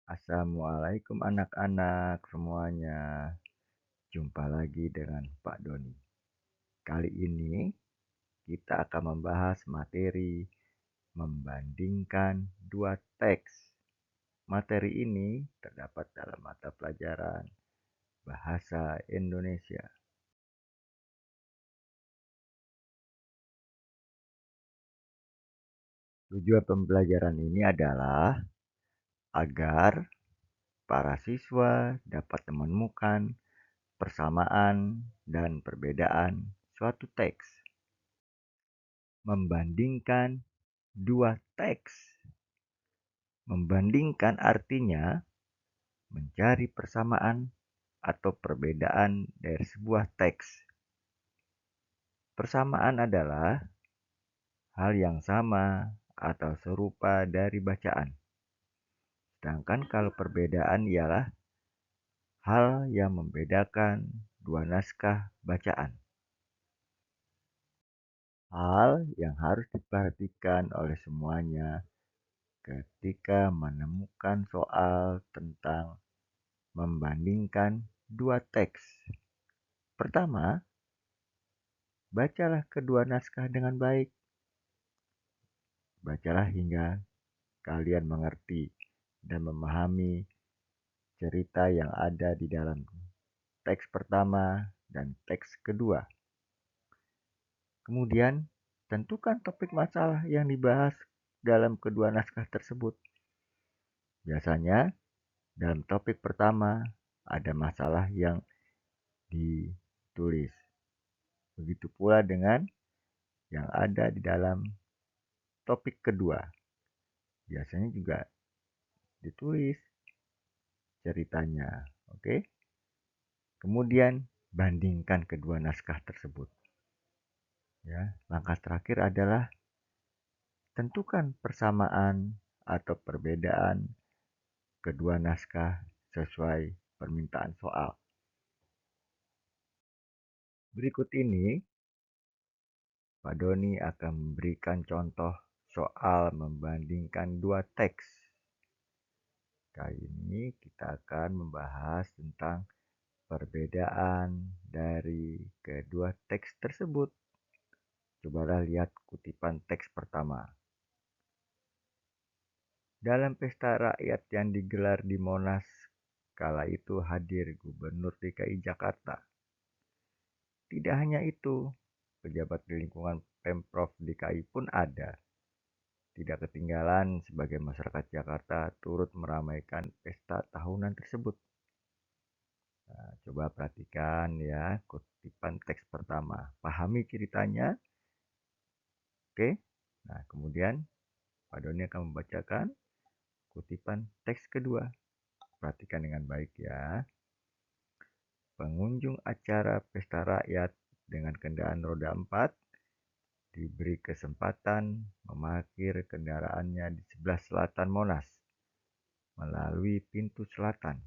Assalamualaikum anak-anak semuanya. Jumpa lagi dengan Pak Doni. Kali ini kita akan membahas materi membandingkan dua teks. Materi ini terdapat dalam mata pelajaran Bahasa Indonesia. Tujuan pembelajaran ini adalah agar para siswa dapat menemukan persamaan dan perbedaan suatu teks. Membandingkan dua teks. Membandingkan artinya mencari persamaan atau perbedaan dari sebuah teks. Persamaan adalah hal yang sama atau serupa dari bacaan. Sedangkan kalau perbedaan ialah hal yang membedakan dua naskah bacaan. Hal yang harus diperhatikan oleh semuanya ketika menemukan soal tentang membandingkan dua teks. Pertama, bacalah kedua naskah dengan baik. Bacalah hingga kalian mengerti dan memahami cerita yang ada di dalam teks pertama dan teks kedua. Kemudian, tentukan topik masalah yang dibahas dalam kedua naskah tersebut. Biasanya, dalam topik pertama ada masalah yang ditulis. Begitu pula dengan yang ada di dalam topik kedua. Biasanya juga ditulis ceritanya. Oke. Kemudian bandingkan kedua naskah tersebut. Ya, langkah terakhir adalah tentukan persamaan atau perbedaan kedua naskah sesuai permintaan soal. Berikut ini Pak Doni akan memberikan contoh soal membandingkan dua teks. Kali ini kita akan membahas tentang perbedaan dari kedua teks tersebut. Cobalah lihat kutipan teks pertama. Dalam pesta rakyat yang digelar di Monas, kala itu hadir Gubernur DKI Jakarta. Tidak hanya itu, pejabat di lingkungan Pemprov DKI pun ada. Tidak ketinggalan sebagai masyarakat Jakarta turut meramaikan pesta tahunan tersebut. Nah, coba perhatikan ya kutipan teks pertama. Pahami ceritanya. Oke. Nah, kemudian Pak Doni akan membacakan kutipan teks kedua. Perhatikan dengan baik ya. Pengunjung acara pesta rakyat dengan kendaraan roda 4 diberi kesempatan memarkir kendaraannya di sebelah selatan Monas melalui pintu selatan.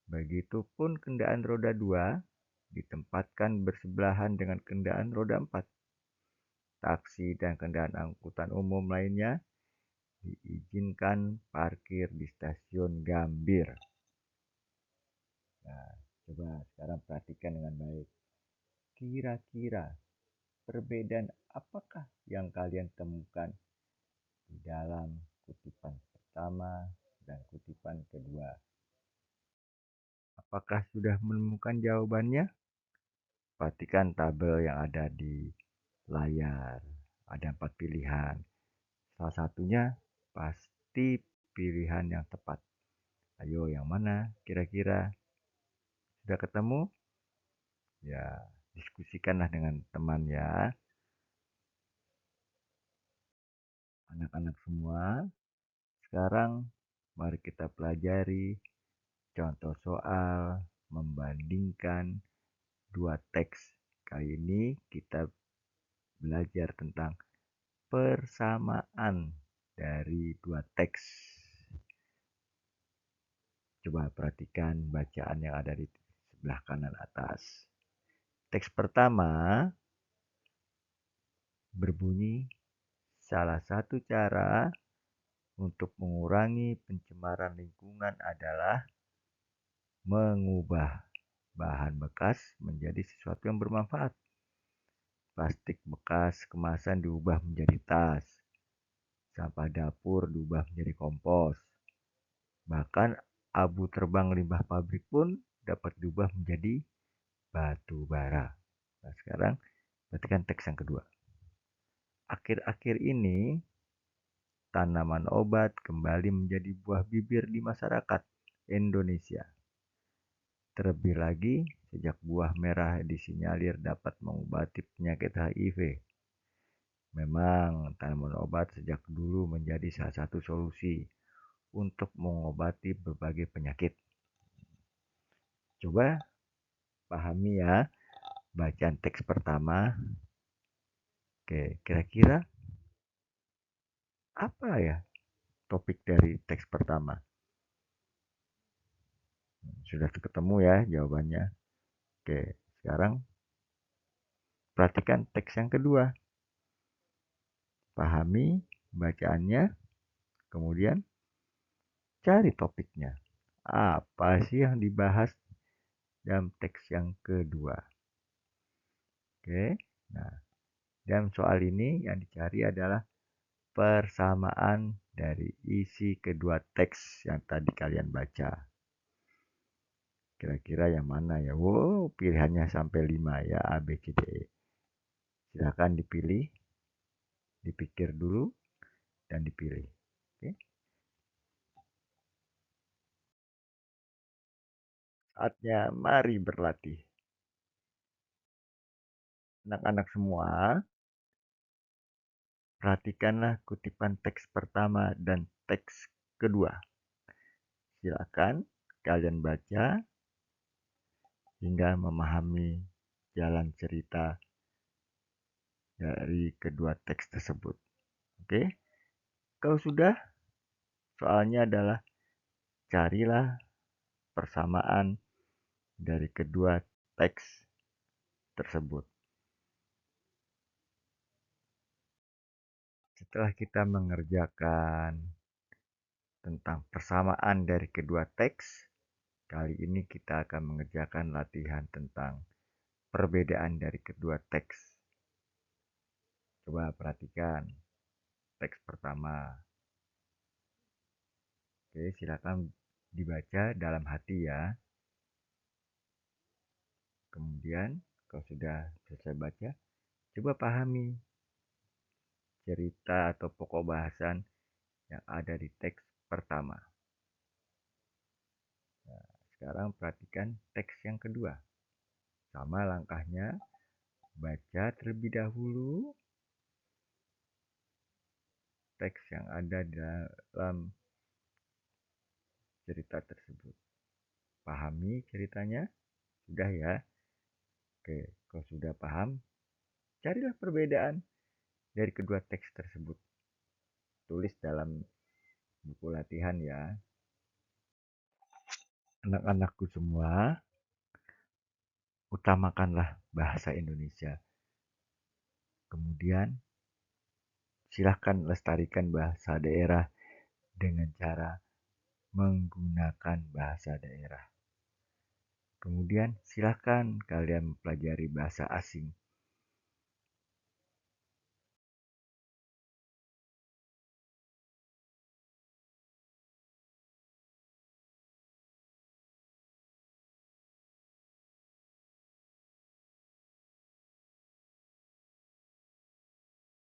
Begitupun kendaraan roda 2 ditempatkan bersebelahan dengan kendaraan roda 4. Taksi dan kendaraan angkutan umum lainnya diizinkan parkir di stasiun Gambir. Nah, coba sekarang perhatikan dengan baik. Kira-kira perbedaan apakah yang kalian temukan di dalam kutipan pertama dan kutipan kedua? Apakah sudah menemukan jawabannya? Perhatikan tabel yang ada di layar. Ada 4 pilihan. Salah satunya pasti pilihan yang tepat. Ayo, yang mana kira-kira? Sudah ketemu? Ya, diskusikanlah dengan teman ya. Anak-anak semua, sekarang mari kita pelajari contoh soal membandingkan dua teks. Kali ini kita belajar tentang persamaan dari dua teks. Coba perhatikan bacaan yang ada di sebelah kanan atas. Teks pertama berbunyi, salah satu cara untuk mengurangi pencemaran lingkungan adalah mengubah bahan bekas menjadi sesuatu yang bermanfaat. Plastik bekas kemasan diubah menjadi tas, sampah dapur diubah menjadi kompos. Bahkan abu terbang limbah pabrik pun dapat diubah menjadi batu bara. Nah, sekarang perhatikan teks yang kedua. Akhir-akhir ini, tanaman obat kembali menjadi buah bibir di masyarakat Indonesia. Terlebih lagi, sejak buah merah disinyalir dapat mengobati penyakit HIV. Memang tanaman obat sejak dulu menjadi salah satu solusi untuk mengobati berbagai penyakit. Coba pahami ya bacaan teks pertama. Oke, kira-kira apa ya topik dari teks pertama? Sudah ketemu ya jawabannya. Oke, sekarang perhatikan teks yang kedua. Pahami bacaannya, kemudian cari topiknya. Apa sih yang dibahas dalam teks yang kedua? Oke, nah dalam soal ini yang dicari adalah persamaan dari isi kedua teks yang tadi kalian baca. Kira-kira yang mana ya? Wow, pilihannya sampai 5 ya, A, B, C, D, E. Silakan dipilih, dipikir dulu, dan dipilih. Oke. Saatnya mari berlatih. Anak-anak semua, perhatikanlah kutipan teks pertama dan teks kedua. Silakan kalian baca hingga memahami jalan cerita dari kedua teks tersebut. Oke, kalau sudah, soalnya adalah carilah persamaan dari kedua teks tersebut. Setelah kita mengerjakan tentang persamaan dari kedua teks, kali ini kita akan mengerjakan latihan tentang perbedaan dari kedua teks. Coba perhatikan teks pertama. Oke, silakan dibaca dalam hati ya. Kemudian, kalau sudah selesai baca, coba pahami cerita atau pokok bahasan yang ada di teks pertama. Nah, sekarang perhatikan teks yang kedua. Sama langkahnya, baca terlebih dahulu teks yang ada dalam cerita tersebut. Pahami ceritanya? Sudah ya? Oke, kalau sudah paham, carilah perbedaan dari kedua teks tersebut. Tulis dalam buku latihan ya. Anak-anakku semua, utamakanlah bahasa Indonesia. Kemudian, silahkan lestarikan bahasa daerah dengan cara menggunakan bahasa daerah. Kemudian, silahkan kalian mempelajari bahasa asing